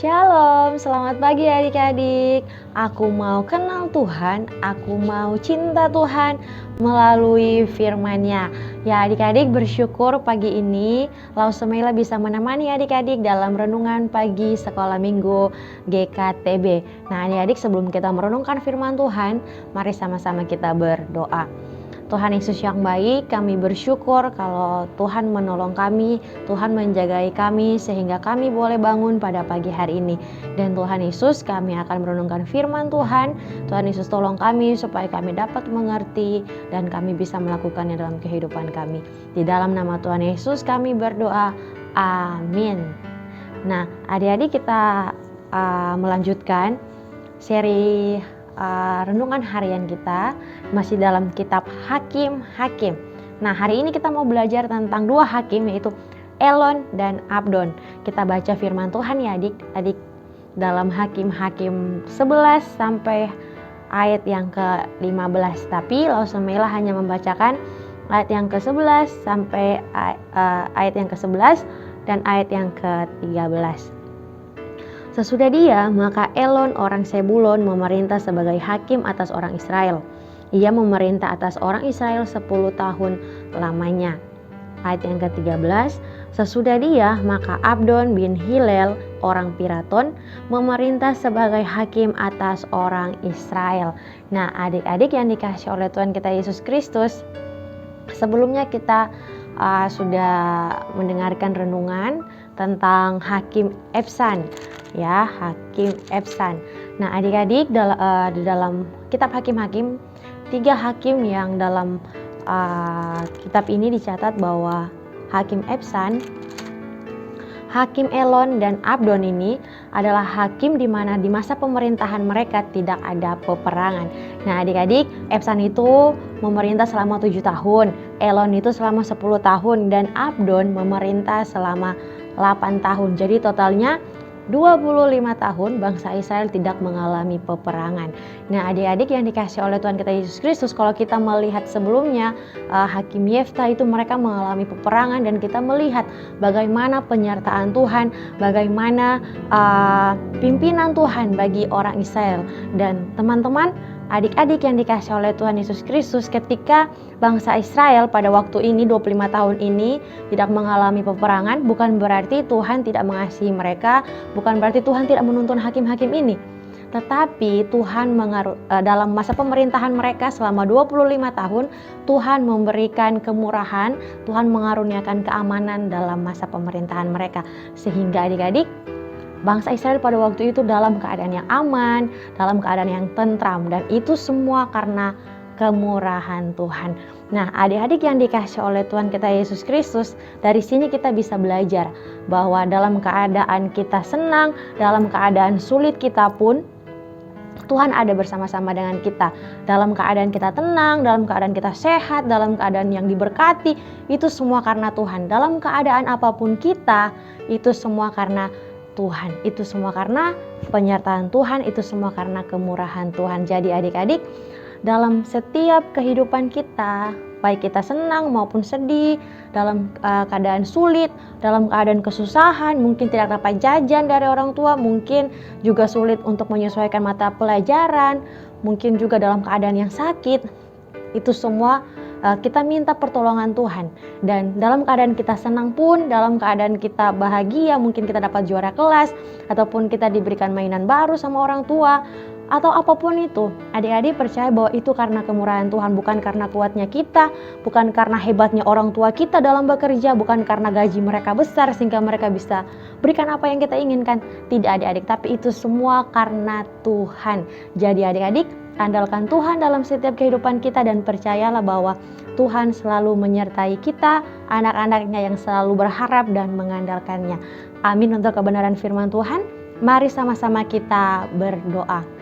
Shalom, selamat pagi adik-adik. Aku mau kenal Tuhan, aku mau cinta Tuhan melalui firman-Nya. Ya adik-adik, bersyukur pagi ini Lau Semela bisa menemani adik-adik dalam renungan pagi sekolah minggu GKTB. Nah adik-adik, sebelum kita merenungkan firman Tuhan, mari sama-sama kita berdoa. Tuhan Yesus yang baik, kami bersyukur kalau Tuhan menolong kami, Tuhan menjagai kami sehingga kami boleh bangun pada pagi hari ini. Dan Tuhan Yesus, kami akan merenungkan firman Tuhan. Tuhan Yesus tolong kami supaya kami dapat mengerti dan kami bisa melakukannya dalam kehidupan kami. Di dalam nama Tuhan Yesus kami berdoa, amin. Nah adik-adik, kita melanjutkan seri renungan harian kita masih dalam kitab Hakim-Hakim. Nah hari ini kita mau belajar tentang dua hakim, yaitu Elon dan Abdon. Kita baca firman Tuhan ya adik-adik dalam Hakim-Hakim 11 sampai ayat yang ke-15. Tapi Lau Semela hanya membacakan ayat yang ke-11 sampai ayat yang ke-11 dan ayat yang ke-13. Sesudah dia, maka Elon orang Sebulon memerintah sebagai hakim atas orang Israel. Ia memerintah atas orang Israel 10 tahun lamanya. Ayat yang ke-13, sesudah dia, maka Abdon bin Hilel orang Piraton memerintah sebagai hakim atas orang Israel. Nah adik-adik yang dikasih oleh Tuhan kita Yesus Kristus, sebelumnya kita sudah mendengarkan renungan tentang Hakim Ebsan. Ya, Hakim Ebsan. Nah adik-adik, di dalam kitab Hakim-Hakim, 3 hakim yang dalam kitab ini dicatat bahwa Hakim Ebsan, Hakim Elon dan Abdon ini adalah hakim di mana di masa pemerintahan mereka tidak ada peperangan. Nah adik-adik, Ebsan itu memerintah selama 7 tahun, Elon itu selama 10 tahun, dan Abdon memerintah selama 8 tahun. Jadi totalnya 25 tahun bangsa Israel tidak mengalami peperangan. Nah adik-adik yang dikasih oleh Tuhan kita Yesus Kristus, kalau kita melihat sebelumnya Hakim Yefta itu mereka mengalami peperangan, dan kita melihat bagaimana penyertaan Tuhan, bagaimana pimpinan Tuhan bagi orang Israel. Dan teman-teman, adik-adik yang dikasih oleh Tuhan Yesus Kristus, ketika bangsa Israel pada waktu ini 25 tahun ini tidak mengalami peperangan, bukan berarti Tuhan tidak mengasihi mereka, bukan berarti Tuhan tidak menuntun hakim-hakim ini. Tetapi Tuhan dalam masa pemerintahan mereka selama 25 tahun, Tuhan memberikan kemurahan, Tuhan mengaruniakan keamanan dalam masa pemerintahan mereka. Sehingga adik-adik, bangsa Israel pada waktu itu dalam keadaan yang aman, dalam keadaan yang tentram, dan itu semua karena kemurahan Tuhan. Nah adik-adik yang dikasih oleh Tuhan kita Yesus Kristus, dari sini kita bisa belajar bahwa dalam keadaan kita senang, dalam keadaan sulit kita pun Tuhan ada bersama-sama dengan kita. Dalam keadaan kita tenang, dalam keadaan kita sehat, dalam keadaan yang diberkati, itu semua karena Tuhan. Dalam keadaan apapun kita, itu semua karena Tuhan, itu semua karena penyertaan Tuhan, itu semua karena kemurahan Tuhan. Jadi adik-adik, dalam setiap kehidupan kita, baik kita senang maupun sedih, dalam keadaan sulit, dalam keadaan kesusahan, mungkin tidak dapat jajan dari orang tua, mungkin juga sulit untuk menyesuaikan mata pelajaran, mungkin juga dalam keadaan yang sakit, itu semua kita minta pertolongan Tuhan. Dan dalam keadaan kita senang pun, dalam keadaan kita bahagia, mungkin kita dapat juara kelas, ataupun kita diberikan mainan baru sama orang tua, atau apapun itu, adik-adik percaya bahwa itu karena kemurahan Tuhan, bukan karena kuatnya kita, bukan karena hebatnya orang tua kita dalam bekerja, bukan karena gaji mereka besar sehingga mereka bisa berikan apa yang kita inginkan. Tidak adik-adik, tapi itu semua karena Tuhan. Jadi adik-adik, andalkan Tuhan dalam setiap kehidupan kita, dan percayalah bahwa Tuhan selalu menyertai kita, anak-anaknya yang selalu berharap dan mengandalkannya. Amin untuk kebenaran firman Tuhan. Mari sama-sama kita berdoa.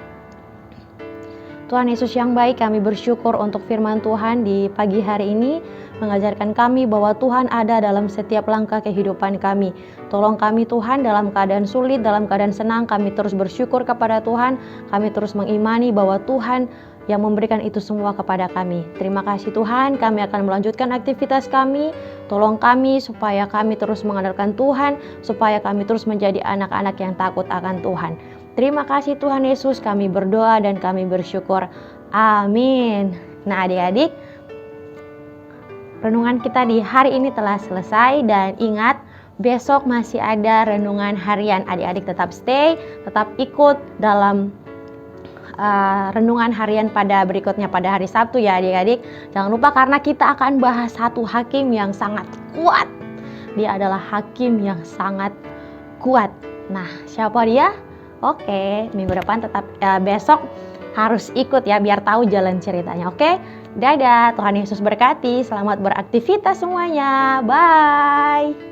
Tuhan Yesus yang baik, kami bersyukur untuk firman Tuhan di pagi hari ini, mengajarkan kami bahwa Tuhan ada dalam setiap langkah kehidupan kami. Tolong kami Tuhan, dalam keadaan sulit, dalam keadaan senang, kami terus bersyukur kepada Tuhan, kami terus mengimani bahwa Tuhan yang memberikan itu semua kepada kami. Terima kasih Tuhan, kami akan melanjutkan aktivitas kami Tolong kami supaya kami terus mengandalkan Tuhan, supaya kami terus menjadi anak-anak yang takut akan Tuhan. Terima kasih Tuhan Yesus, kami berdoa dan kami bersyukur. Amin. Nah adik-adik, renungan kita di hari ini telah selesai dan ingat, besok masih ada renungan harian. Adik-adik tetap stay, tetap ikut dalam renungan harian pada berikutnya pada hari Sabtu ya adik-adik. Jangan lupa karena kita akan bahas satu hakim yang sangat kuat. Dia adalah hakim yang sangat kuat. Nah, siapa dia? Oke, minggu depan tetap besok harus ikut ya biar tahu jalan ceritanya. Oke? Dadah, Tuhan Yesus berkati. Selamat beraktivitas semuanya. Bye.